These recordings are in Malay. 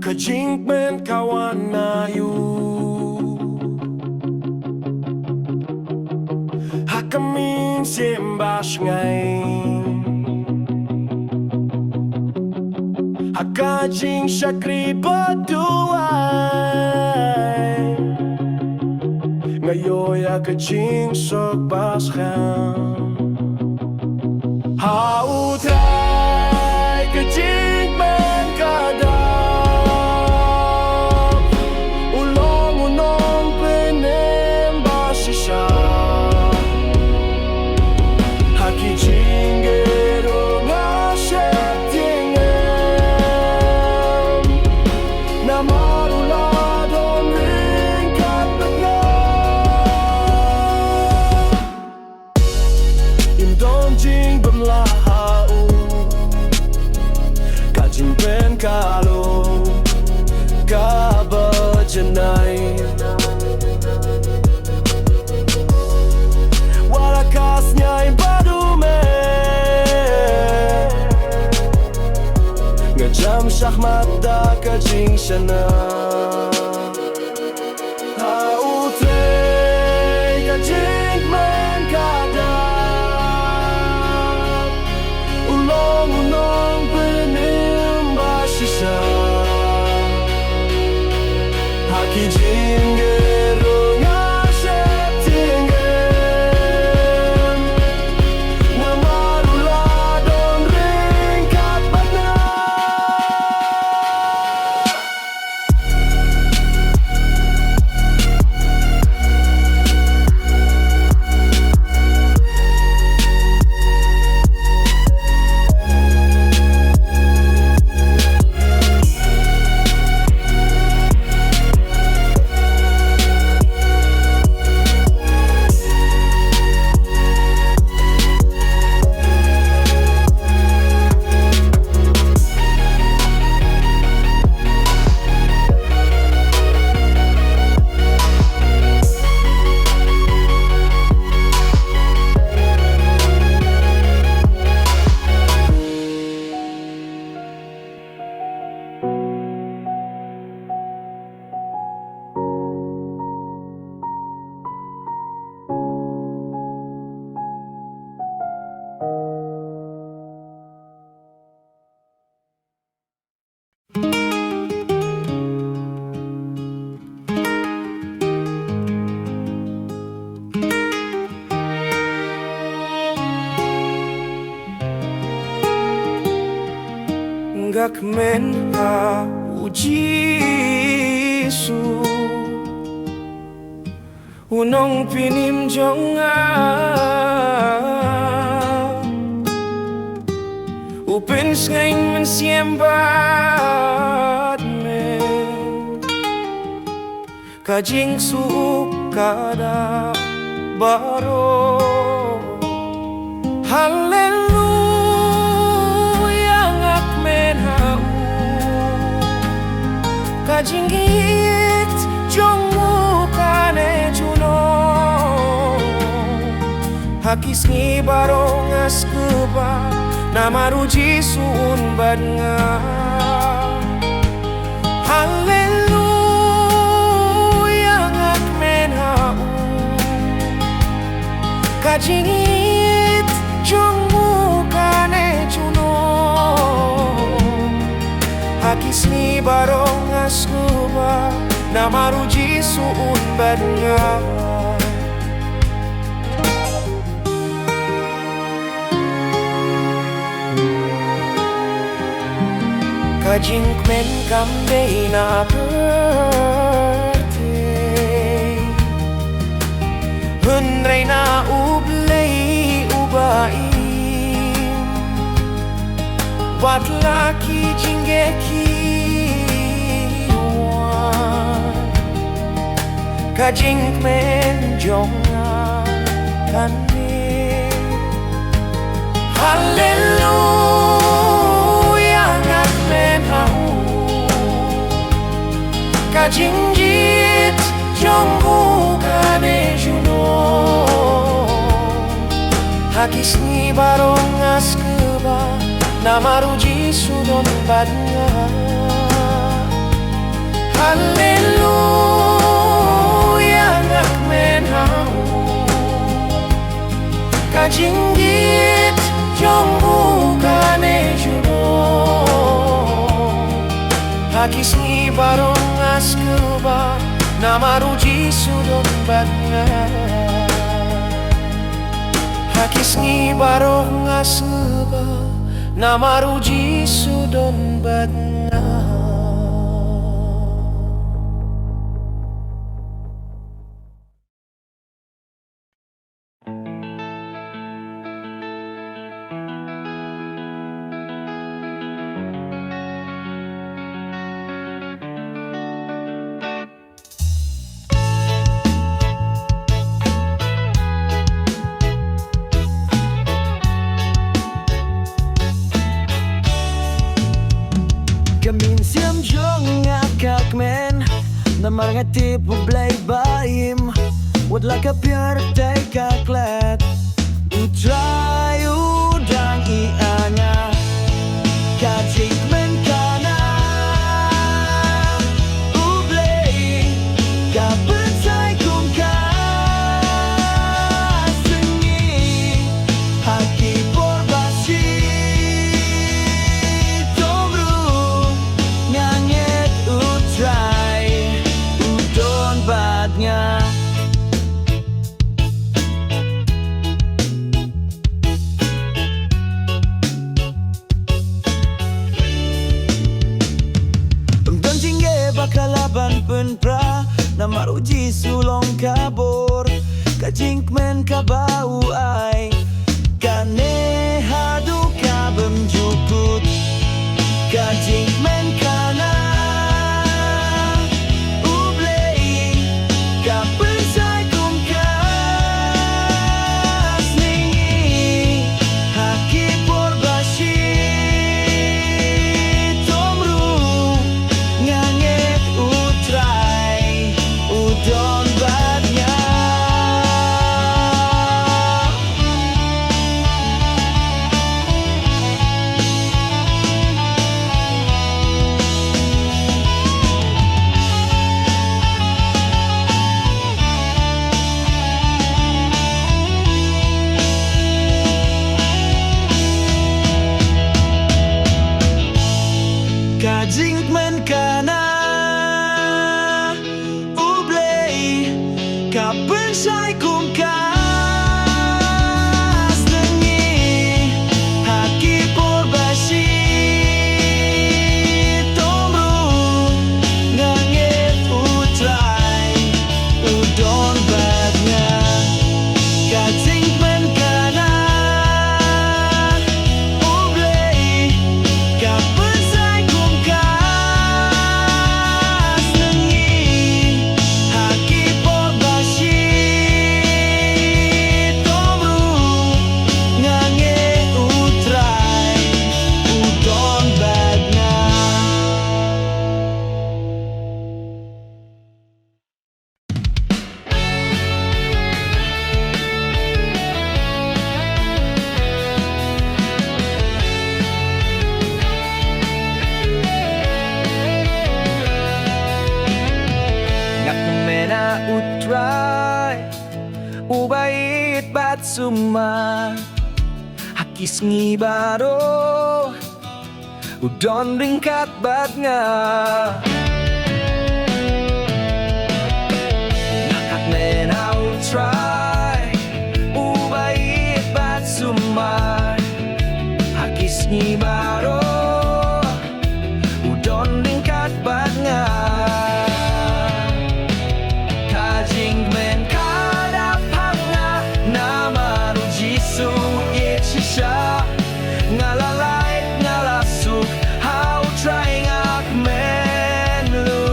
ke jingkmen kawan ayu hakamin siembas ngai haka jing syakri beduai ngayoya ke jingsuk baschang hautrai ke jingkmen kadam ulong penem basisha haki jingero ngasyetingen namarula don ringkat benar imdom jing bemlahau kajingpen kalau kabajenai walakasnya ibadume ngejam syahmat da kajing sana hautre kajingmen kadam ulong penim basisa haki jingero ngasyetingen namarula don ringkat benar jingkmen ha ujisu unong pinim jonga upensngain mensiembat me ka jingsuk kada baro haleluya kajingit jongmu kane juno hakis ngi barong as keba namaruji sun badnga haleluya ngakmen hau kajingit jongmu kane juno hakis ngi barong askuba namaruji suun badnga kajingkmen kamdei na birthday hunrei na U Blei ubaim wat laki jinggeki ka jingkmen jonga kane haleluya ngakmen hau ka jingjit jonggu kane juno hakis ni barong askeba namaruji sudon badnya jinggit jongkukane juno hakis ni barong askeba nama ruji sudon batnya hakis ni barong askeba nama ruji sudon batnya. Kami siam jong jingkmen namar ngati U Blei baim wad la ka piar tai ka klet utrai udang ianya ka jingkmen kana U Blei ka pensai kung ka sengi haki porbasi kalaban penpra nama uji sulong kabor ka jingkmen ka bau ai kane hadu ka bemjukut ka jingkmen kana U Blei ka pensai kung ka sningi haki porbasi tomru ngange udon badnya ka jingkmen kana U Blei ka pensai kung ka sengi haki porbasi tomru nganget utrai udon badnya ka jingkmen kana U Blei ka pensai kung ka utrai ubait bat suma hakis ngibaro udon ringkat batnya nakak mena utrai ubait bat suma hakis ngibaro udon ringkat batnya ngalalait ngalasuk how try ngakmen lu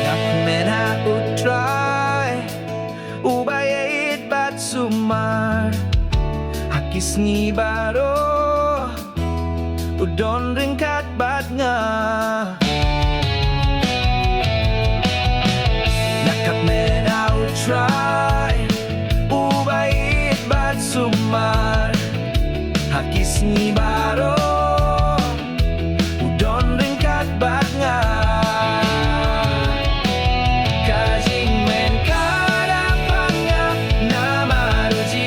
ngakmen ha utrai ubayait bat sumar hakis ngibaro udon ringkat bat nga nakakmen ha utrai ubayait bat sumar hakis ngibaro udon ringkat bat nga ka jingkmen kana panga nama ruji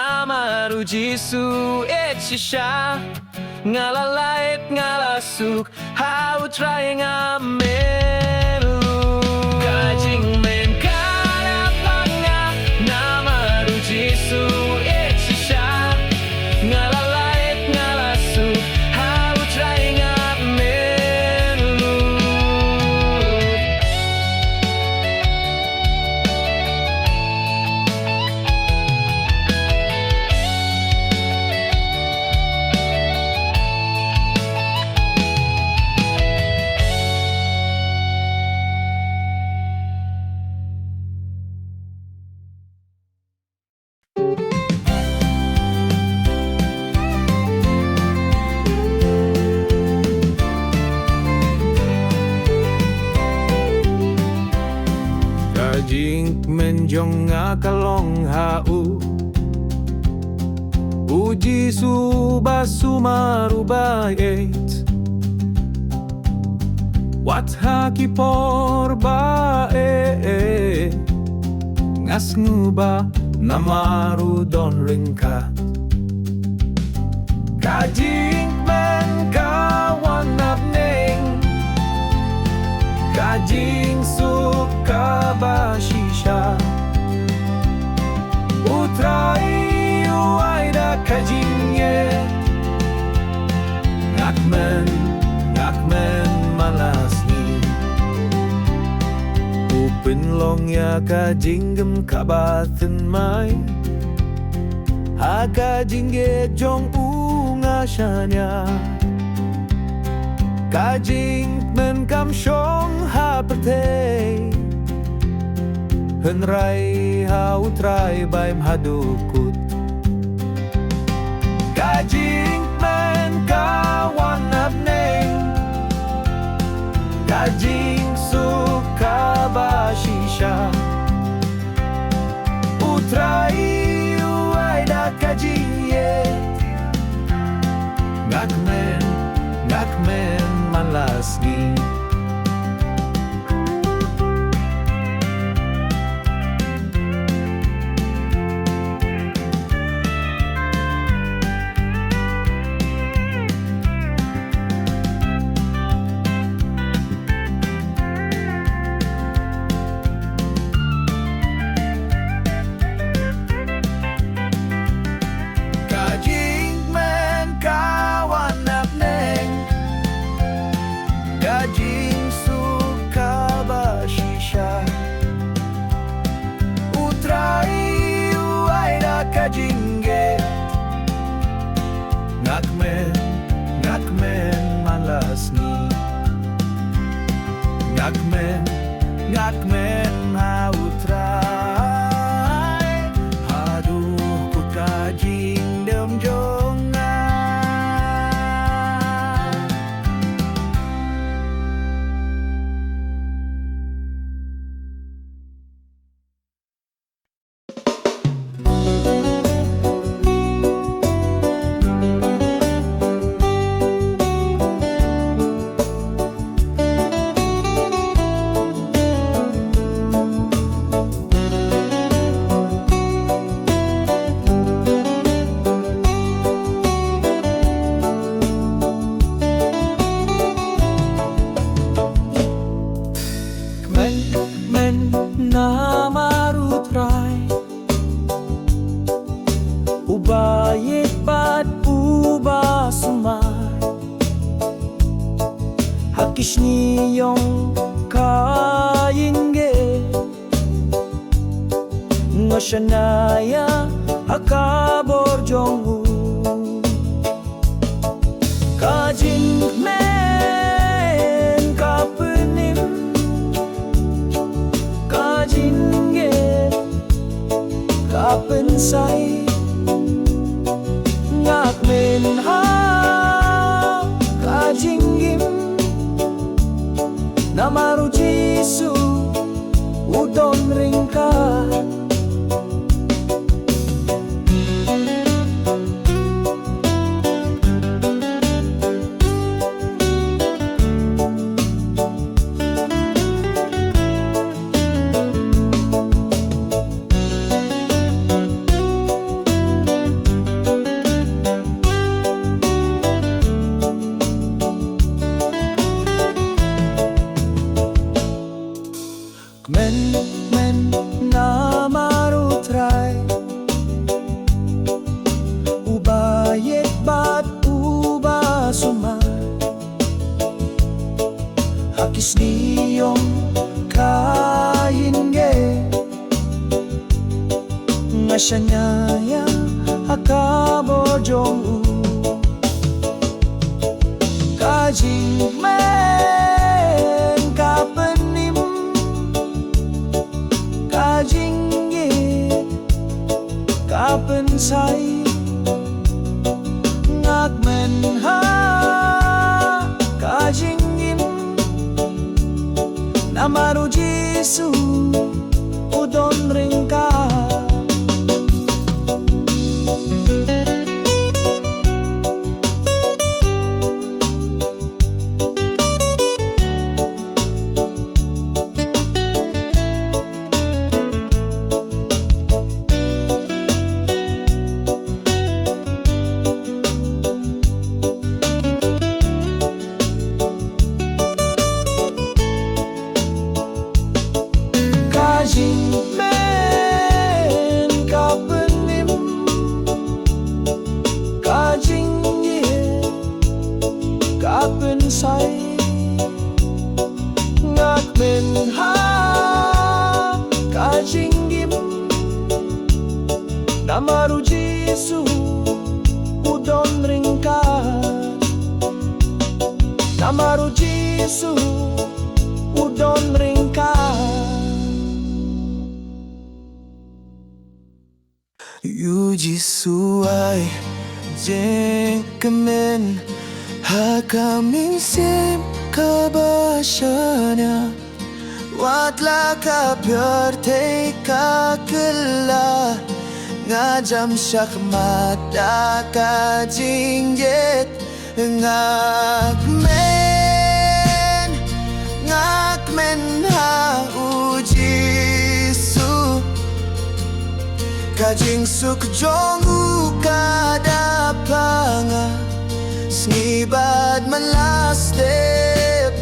namaru jisu shisha ngalalait ngalasuk how trying amelu jingmen karapanga namaru jisu shisha ngalalait ngalasuk how trying amelu jingkmen jong akalong hau uji subasu marubait wat haki porbae ngas nguba namaru don ringkat kajingkmen kawanap neng jingsuk kabashisha utrai uaida kajingye ngakmen malasni upinlong ya kajingim kabathen mai hakajingge jong ungashanya kajingkmen kam shong haperte henrai hautrai baim hadukut kajingkmen kawanap neng jingsuk kabashisha utrai uaida kajiye ngakmen malasgi jingsuk kabashisha utrai uaida kajingge ngakmen malasni ngakmen hautrai haduh ku kajing dem jonga namarutrai ubayit pat ubasumay hakish niyong kayinge ngashanaya akabor jongu kajingkmen kapenim kapensai ngakmen ha kajingim namaru jisu udon ringkat Kashanyaya akabo jongu ka jingmen ka penim ka jingim ka pensai ngakmen ha ka jingim namaru Jisu udon ringka jingmen ka penim ka jingim ka pensai ngakmen ha ka jingim namaru Jisu udon ringka namaru Jisu udon ringka. U Blei jingkmen hakamin sim kabashanya watla ka pyarte ka kela ngajam shakmata ka jinget ngakmen ha ujisu ka jingsuk jongu kada panga snibad malastep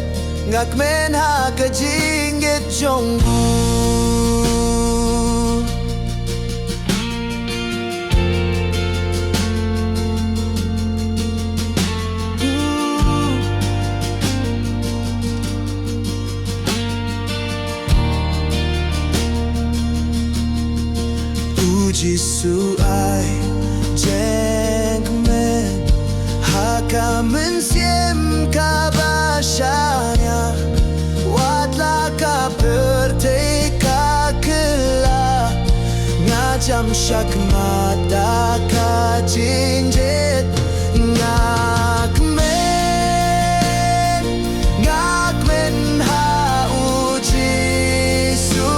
ngakmen ha ka jingit jongu Jisu ai jingkmen hakamen sim kabashanya watla ka perte ka kela ngajam shakmata ka jinjet ngakmen ha ujisu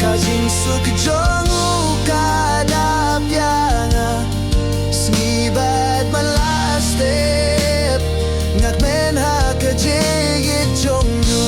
ka jingsuk jongu kada piana snibad malastep ngakmen ha ka jingit jongu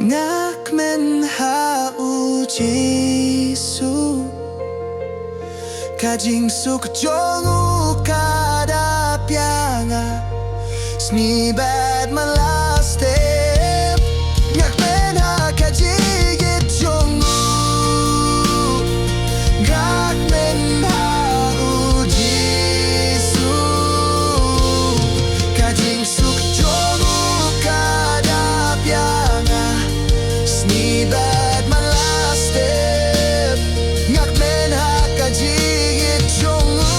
ngakmen ha ujisu ka jingsuk jongu kada pianga snibad malastep ngakmen ha ka jingit jongu ngakmen ha ujisu ka jingsuk jongu kada pianga snibad malastep ngakmen ha ka jingit jongu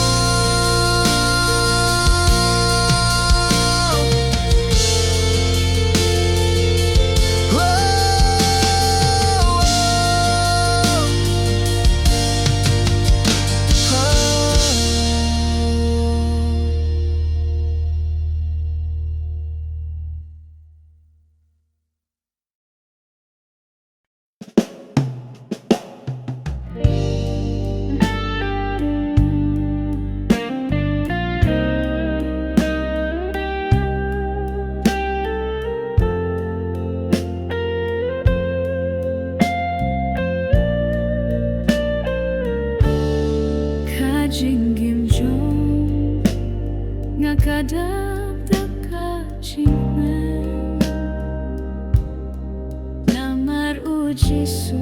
ujisu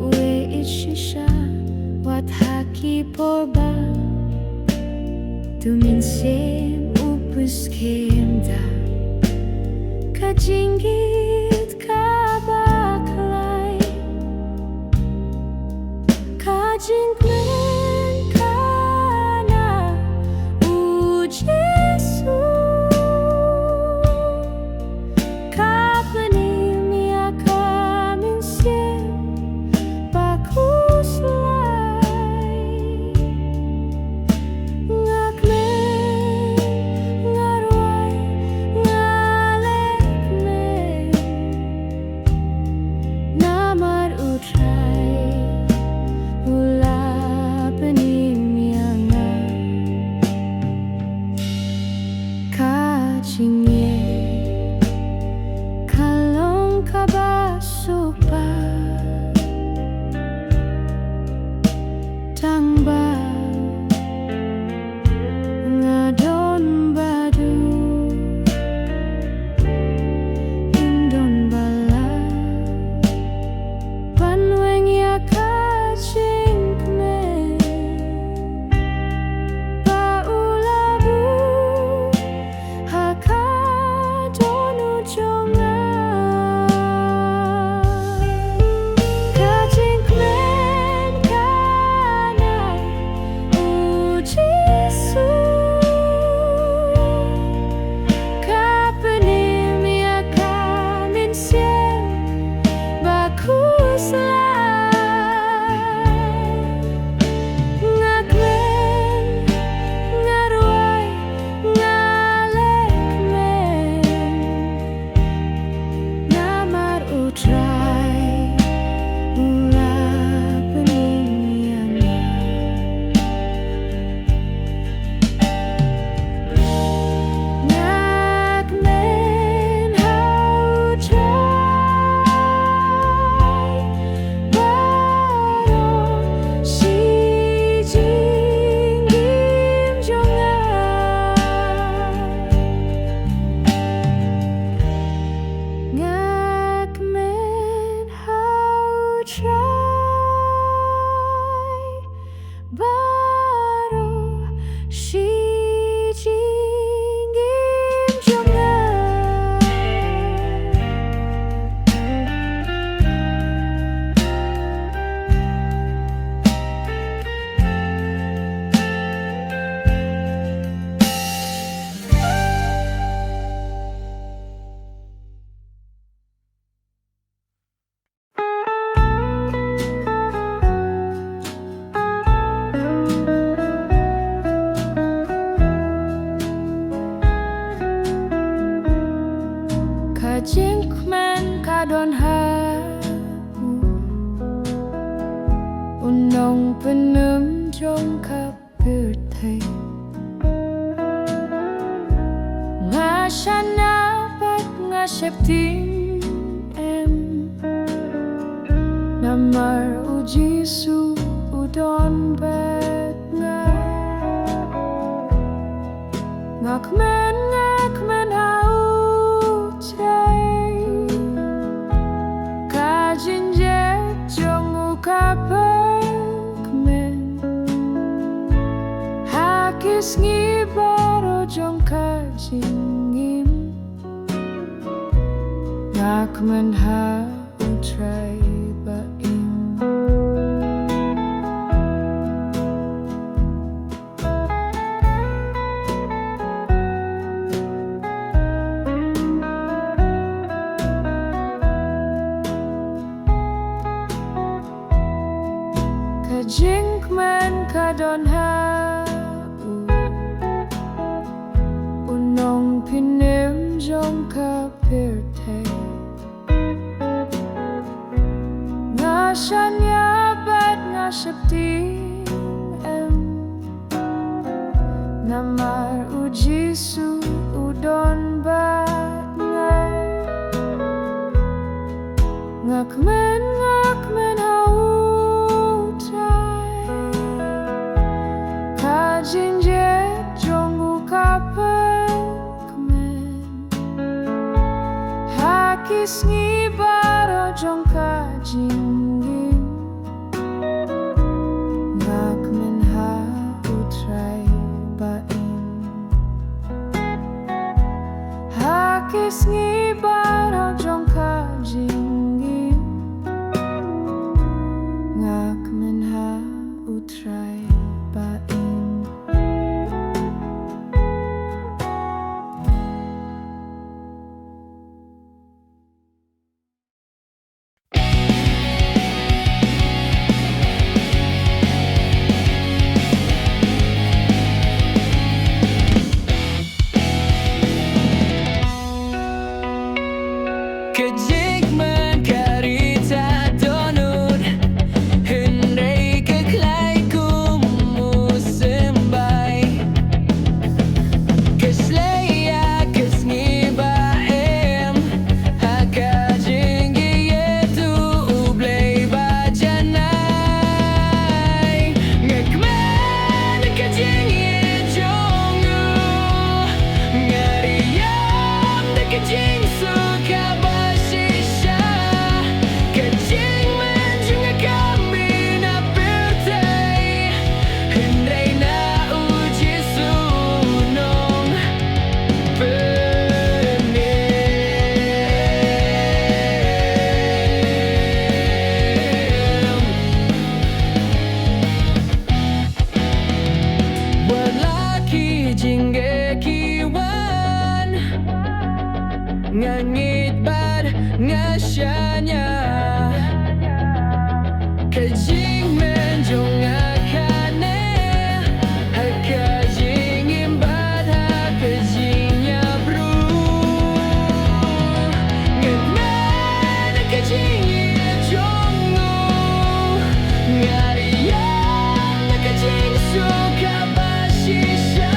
ue ishisha wat haki porba tuminsem upus kemda kajingit kabaklay kajingkmen kana ujisu jingkmen kadon hamu unong penem jong kapirtai ngashana bat ngaseptin em namar ujisu udon bet ngakmen hau Ngi baro jong ka jingim Ngakmen ha utray ba im Ka jingkmen kadon ha Pinim jong kapirtai Ngashanya bat ngaseptin em Namar ujisu udon bat ngakmen hau tai Kajinjet jong kapirtai Kisngi baro jong ka jingim jingkmen ha utrai bain hakis ngibar jong ka jingim jingkmen ha utrai bain. Kejingkmen karita donut Hendai keklai kumusembai Keslaya kesngibahem Haka jinggi yetu U Blei bajanai Ngekmen kejinggi jongu Ngariyam deke jingsuk jingkyrmen ngangit bad ngasyanya kejingmen jong akane haka jingim bad haka jingnya bru ngekmen haka jingnya jongu ngariyam haka jingsuk kabashisha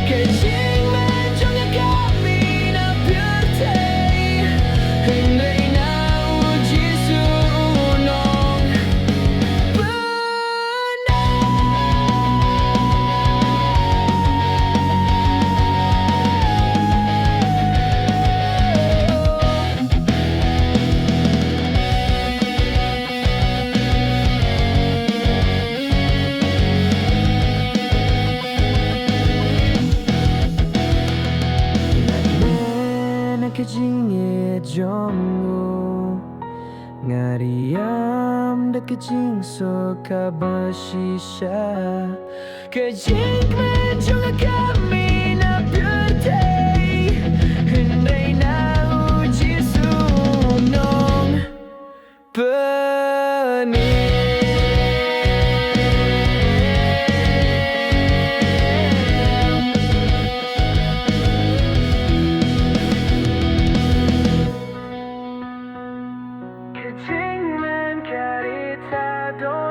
kejingmen jong kami na birthday hendai na uji sunong kejingit jongu ngariyam deke jingsuk kabashisha kejingkmen jong kami na birthday hendai na uji sunong pyni. Kejingkmen karita donut